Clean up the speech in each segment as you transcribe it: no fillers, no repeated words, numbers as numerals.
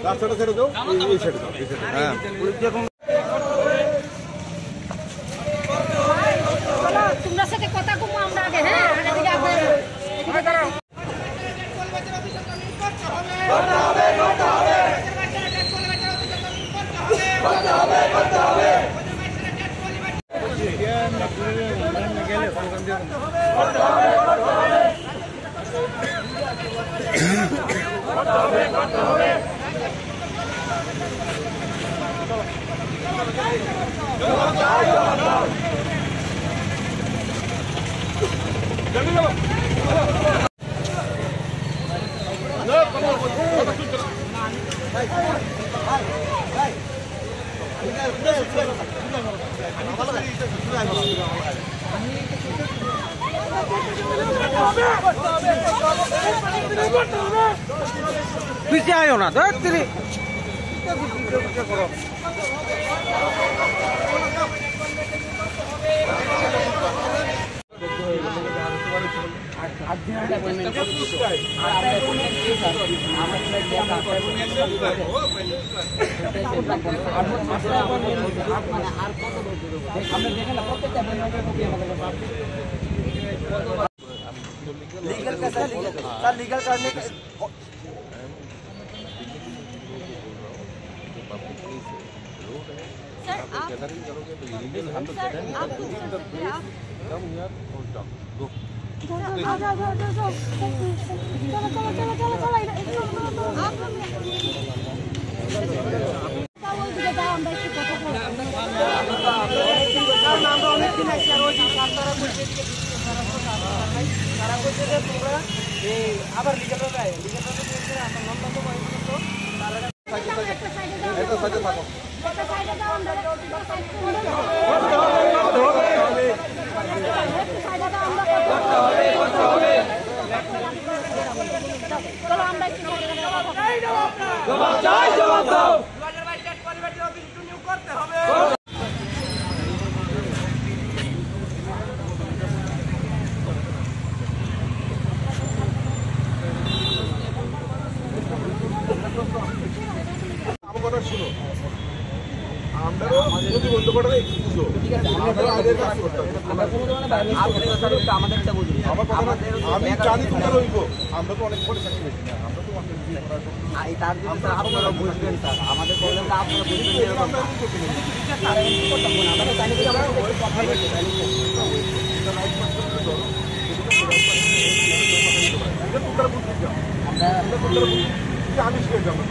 রাস্তাটা ছেড়ে দাও, এই সাইডে দাও, এই সাইডে। হ্যাঁ, তোমরা সাথে কথা কম আমরা আগে। হ্যাঁ, আগে দিকে আগে এদিকে দাঁড়াও। पीछे आयो ना तो तेरी लीगल कैसा लीगल करने के सर आप আবার লিগ্যাল ভাবে লিগ্যাল ভাবে আমরা নন তো এটা সাইডে থাকো। একটা সাইডে দাও আমরা চলো আমরা জবাব চাই, জবাব দাও। 2022 পরিবেশের অফিস নিয়োগ করতে হবে। আমার কথা শুনো, আমরাও প্রতিবন্ধ করে বুঝো, আমরা আগে কাজ করতে হবে। আমি জানি তোমার হইব, আমরা তো অনেক পরে চাকরি পেয়েছি, আমরা তো অনেক দিন করার পর তার জন্য আপনারা বুঝবেন স্যার, আমাদের প্রবলেমটা আপনারা বুঝবেন এরকম না। আমরা জানি যে আমরা কথা বলতে চাই আমি শিখে যাবো।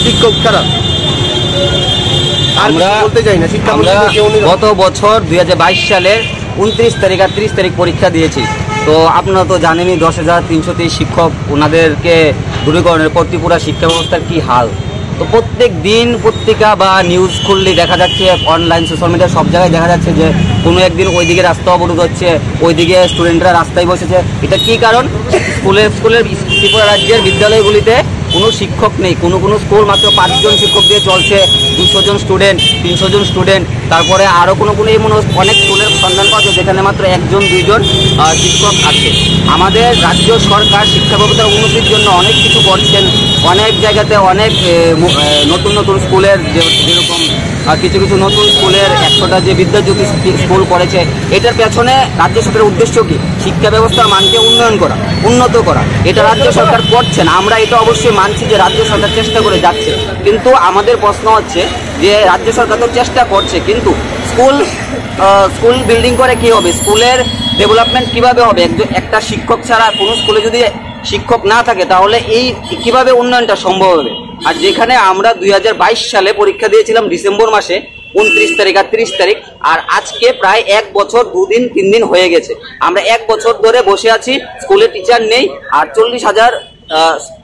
শিক্ষক ছাড়া আমরা গত বছর 2022 সালের 29 তারিখ আর 30 তারিখ পরীক্ষা দিয়েছি। তো আপনারা তো জানেনই 10,330 শিক্ষক, ওনাদেরকে দূরীকরণের পর ত্রিপুরা শিক্ষা ব্যবস্থার কী হাল। তো প্রত্যেক দিন পত্রিকা বা নিউজ খুললে দেখা যাচ্ছে, অনলাইন সোশ্যাল মিডিয়া সব জায়গায় দেখা যাচ্ছে যে কোনো একদিন ওইদিকে রাস্তা অবরোধ হচ্ছে, ওইদিকে স্টুডেন্টরা রাস্তায় বসেছে। এটা কী কারণ? স্কুলের ত্রিপুরা রাজ্যের বিদ্যালয়গুলিতে কোনো শিক্ষক নেই। কোনো স্কুল মাত্র 5 জন শিক্ষক দিয়ে চলছে, 200 জন স্টুডেন্ট, 300 জন স্টুডেন্ট। তারপরে আরও কোনো এমন অনেক স্কুলের সন্ধান পাচ্ছে যেখানে মাত্র 1 জন 2 জন শিক্ষক আছে। আমাদের রাজ্য সরকার শিক্ষা ব্যবস্থার উন্নতির জন্য অনেক কিছু করছেন, অনেক জায়গাতে অনেক নতুন স্কুলের যেরকম কিছু নতুন স্কুলের 100টা যে বিদ্যাজ্যোতি স্কুল করেছে। এটার পেছনে রাজ্য সরকারের উদ্দেশ্য কি? শিক্ষা ব্যবস্থার মানকে উন্নত করা। এটা রাজ্য সরকার করছেন, আমরা এটা অবশ্যই মানছি যে রাজ্য সরকার চেষ্টা করে যাচ্ছে। কিন্তু আমাদের প্রশ্ন হচ্ছে যে রাজ্য সরকার তো চেষ্টা করছে, কিন্তু স্কুল বিল্ডিং করে কি হবে? স্কুলের ডেভেলপমেন্ট কিভাবে হবে? একটা শিক্ষক ছাড়া কোনো স্কুলে যদি শিক্ষক না থাকে তাহলে এই কিভাবে উন্নয়নটা সম্ভব হবে? আর যেখানে আমরা 2022 সালে পরীক্ষা দিয়েছিলাম ডিসেম্বর মাসে 29 তারিখ আর 30 তারিখ, আর আজকে প্রায় 1 বছর 2 দিন 3 দিন হয়ে গেছে। আমরা 1 বছর ধরে বসে আছি, স্কুলে টিচার নেই। আর 40,000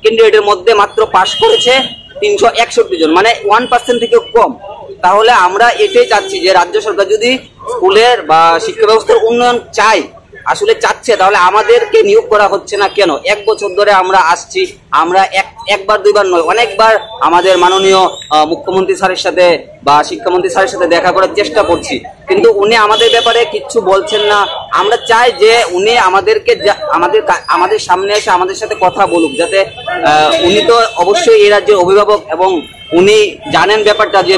ক্যান্ডিডেটের মধ্যে মাত্র পাশ করেছে 361 জন, মানে 1% থেকে কম। তাহলে আমরা এটাই চাচ্ছি যে রাজ্য সরকার যদি স্কুলের বা শিক্ষা ব্যবস্থার উন্নয়ন চায়, আসলে চাচ্ছে, তাহলে আমাদেরকে নিয়োগ করা হচ্ছে না কেন? 1 বছর ধরে আমরা আসছি, আমরা একবার দুইবার নয়, অনেকবার আমাদের মাননীয় মুখ্যমন্ত্রী স্যারের সাথে বা শিক্ষামন্ত্রী স্যারের সাথে দেখা করার চেষ্টা করছি, কিন্তু উনি আমাদের ব্যাপারে কিচ্ছু বলছেন না। আমরা চাই যে উনি আমাদেরকে আমাদের সামনে এসে আমাদের সাথে কথা বলুক, যাতে উনি তো অবশ্যই এই রাজ্যের অভিভাবক এবং উনি জানেন ব্যাপারটা যে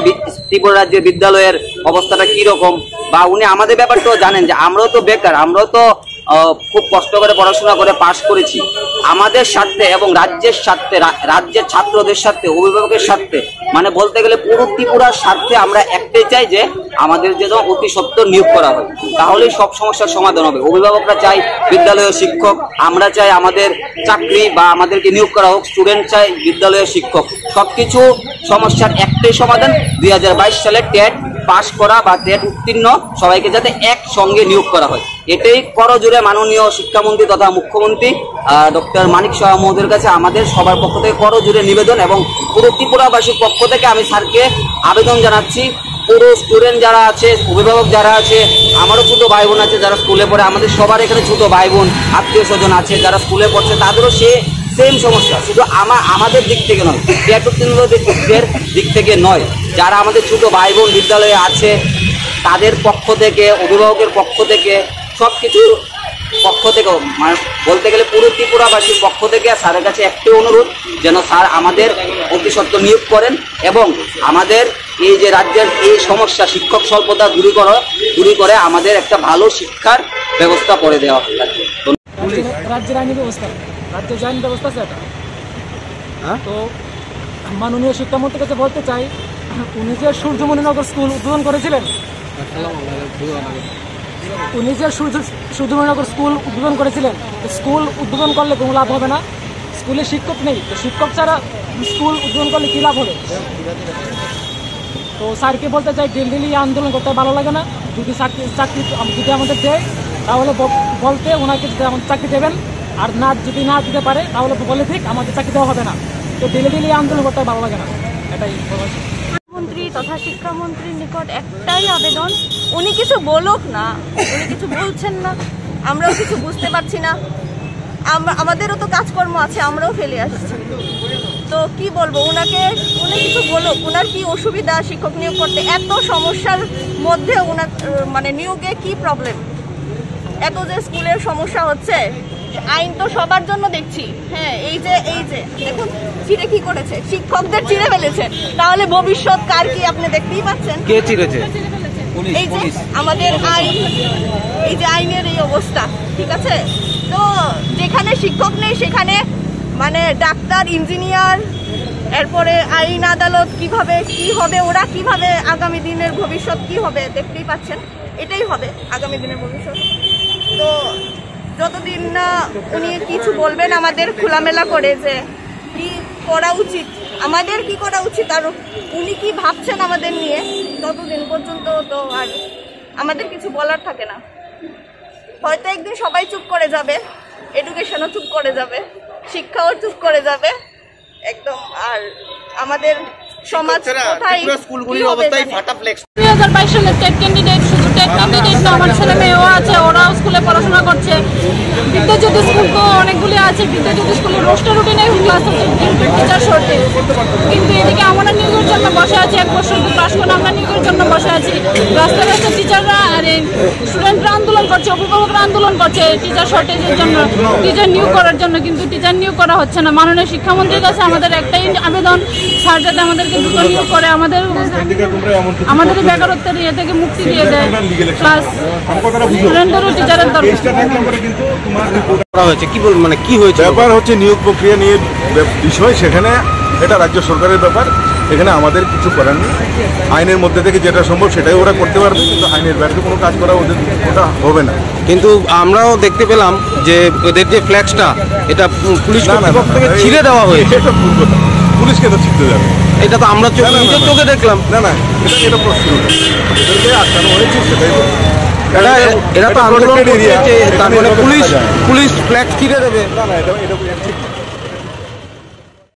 ত্রিপুরা রাজ্যের বিদ্যালয়ের অবস্থাটা কিরকম, বা উনি আমাদের ব্যাপারটাও জানেন যে আমরাও তো বেকার, আমরাও তো খুব কষ্ট করে পড়াশোনা করে পাশ করেছি। আমাদের স্বার্থে এবং রাজ্যের স্বার্থে, রাজ্যের ছাত্রদের স্বার্থে, অভিভাবকের স্বার্থে, মানে বলতে গেলে পুরো ত্রিপুরার স্বার্থে আমরা একটাই চাই যে আমাদের যেন অতি সত্বর নিয়োগ করা হয়, তাহলেই সব সমস্যার সমাধান হবে। অভিভাবকরা চাই বিদ্যালয়ের শিক্ষক, আমরা চাই আমাদের চাকরি বা আমাদেরকে নিয়োগ করা হোক, স্টুডেন্ট চাই বিদ্যালয়ের শিক্ষক। সবকিছু সমস্যার একটাই সমাধান, 2022 সালে টেট পাশ করা বা টেট উত্তীর্ণ সবাইকে যাতে একসঙ্গে নিয়োগ করা হয়। এটাই করজোরে মাননীয় শিক্ষামন্ত্রী তথা মুখ্যমন্ত্রী ডক্টর মানিক সাহা মহোদয়ের কাছে আমাদের সবার পক্ষ থেকে করজোরে নিবেদন, এবং পুরো ত্রিপুরাবাসীর পক্ষ থেকে আমি স্যারকে আবেদন জানাচ্ছি, পুরো স্টুডেন্ট যারা আছে, অভিভাবক যারা আছে, আমারও ছোটো ভাই বোন আছে যারা স্কুলে পড়ে, আমাদের সবার এখানে ছোটো ভাই বোন আত্মীয় স্বজন আছে যারা স্কুলে পড়ছে, তাদেরও সেম সমস্যা, শুধু আমাদের দিক থেকে নয়, টেট উত্তীর্ণদের দিক থেকে নয়, যারা আমাদের ছোটো ভাই বোন বিদ্যালয়ে আছে তাদের পক্ষ থেকে, অভিভাবকের পক্ষ থেকে, সব কিছুর পক্ষ থেকে, মানে বলতে গেলে পুরো ত্রিপুরাবাসীর পক্ষ থেকে স্যারের কাছে একটাই অনুরোধ, যেন স্যার আমাদের অতি সত্বর নিয়োগ করেন এবং আমাদের এই যে রাজ্যের এই সমস্যা শিক্ষক স্বল্পতা দূর করে আমাদের একটা ভালো শিক্ষার ব্যবস্থা করে দেওয়া হয়। রাজ্যের আইনি ব্যবস্থা, রাজ্যের যে আইনি ব্যবস্থা সেটা, তো মাননীয় শিক্ষামন্ত্রীর কাছে বলতে চাই, উনি যে সূর্যমণিনগর স্কুল উদ্বোধন করেছিলেন, স্কুল উদ্বোধন করলে কোনো লাভ হবে না, স্কুলে শিক্ষক নেই, তো শিক্ষক ছাড়া স্কুল উদ্বোধন করলে কী লাভ হবে? তো স্যারকে বলতে চাই, ডেলি আন্দোলন করতে ভালো লাগে না, যদি চাকরি যদি আমাদের দেয় তাহলে বলতে ওনাকে আমাদের চাকরি দেবেন, আর যদি না দিতে পারে তাহলে বলে ঠিক আমাদের চাকরি দেওয়া হবে না, তো ডেলি আন্দোলন করতে ভালো লাগে না, এটাই। মন্ত্রী তথা শিক্ষামন্ত্রীর নিকট একটাই আবেদন, উনি কিছু বলুক না, উনি কিছু বলছেন না, আমরাও কিছু বুঝতে পারছি না, আমাদেরও তো কাজকর্ম আছে, আমরাও ফেলে আসছি, তো কি বলবো উনি কিছু বলুক, ওনার কি অসুবিধা শিক্ষক নিয়োগ করতে, এত সমস্যার মধ্যে ওনার মানে নিয়োগে কি প্রবলেম, এত যে স্কুলের সমস্যা হচ্ছে, আইন তো সবার জন্য দেখছি, হ্যাঁ এই যে দেখুন চিড়ে কি করেছে, শিক্ষকদের চিড়ে ফেলেছে, তাহলে ভবিষ্যৎ কার কি আপনি দেখতেই পাচ্ছেন, কে চিড়েছে? এই যে আমাদের আইন, এই যে আইনের এই অবস্থা, ঠিক আছে, তো যেখানে শিক্ষক নেই সেখানে মানে ডাক্তার, ইঞ্জিনিয়ার, এরপরে আইন আদালত কিভাবে কি হবে, ওরা কিভাবে আগামী দিনের ভবিষ্যৎ কি হবে দেখতেই পাচ্ছেন, এটাই হবে আগামী দিনের ভবিষ্যৎ। তো যতদিন না উনি কিছু বলবেন আমাদের খোলামেলা করে যে কি করা উচিত, আমাদের কি করা উচিত, আর উনি কি ভাবছেন আমাদের নিয়ে, ততদিন পর্যন্ত তো আর আমাদের কিছু বলার থাকে না। হয়তো একদিন সবাই চুপ করে যাবে, এডুকেশনও চুপ করে যাবে, শিক্ষাও চুপ করে যাবে একদম, আর আমাদের সমাজ কোথায় স্কুলগুলির অবস্থায় ফাটা ফ্লেক্স। 2022 সালের টেট ক্যান্ডিডেট, শুধু টেট ক্যান্ডিডেট না, আমার ছেলে মেয়েও আছে, ওরাও স্কুলে পড়াশোনা করছে। বিদ্যাজ্যোতি স্কুল তো অনেকগুলি আছে, বিদ্যাজ্যোতি স্কুলের রোস্টার রুটিনে ক্লাস হচ্ছে, টিচার শর্টেজ, কিন্তু এদিকে আমরা নিয়োগের জন্য বসে আছি, 1 বছর ক্লাস করে আমরা নিয়োগের জন্য বসে আছি, রাস্তায় রাস্তায় টিচাররা আর স্টুডেন্টরা আন্দোলন করছে, অভিভাবকরা আন্দোলন করছে টিচার শর্টেজের জন্য, টিচার নিয়োগ করার জন্য, কিন্তু টিচার নিয়োগ করা হচ্ছে না। মাননীয় শিক্ষামন্ত্রীর কাছে আমাদের একটাই আবেদন, স্যার যাতে আমাদেরকে দ্রুত নিয়োগ করে, আমাদের বেকারত্বের ইয়ে থেকে মুক্তি দিয়ে দেয়, প্লাস স্টুডেন্টদেরও টিচারের দরকার হয়েছে। কি বল মানে কি হয়েছে? ব্যাপার হচ্ছে নিয়োগ প্রক্রিয়া নিয়ে বিষয়, সেখানে এটা রাজ্য সরকারের ব্যাপার, এখানে আমাদের কিছু করার নেই। আইনের মধ্যে থেকে যেটা সম্ভব সেটাই ওরা করতে পারবে, কিন্তু আইনের বাইরে কোনো কাজ করা ওটা হবে না। কিন্তু আমরাও দেখতে পেলাম যে ওদের যে ফ্ল্যাক্সটা এটা পুলিশ কর্তৃপক্ষ থেকে ছিঁড়ে দেওয়া হয়েছে। এটা ভুল কথা, পুলিশকে তো ছিঁড়তে যাবে, এটা তো আমরা নিজের চোখে দেখলাম। না এটা প্রশ্ন, এদেরকে আটকানো হয়েছে সেটাই। এরা তো আন্দোলন করছে, তারপরে পুলিশ ফ্ল্যাগ ছিঁড়ে দেবে। না এটা ঠিক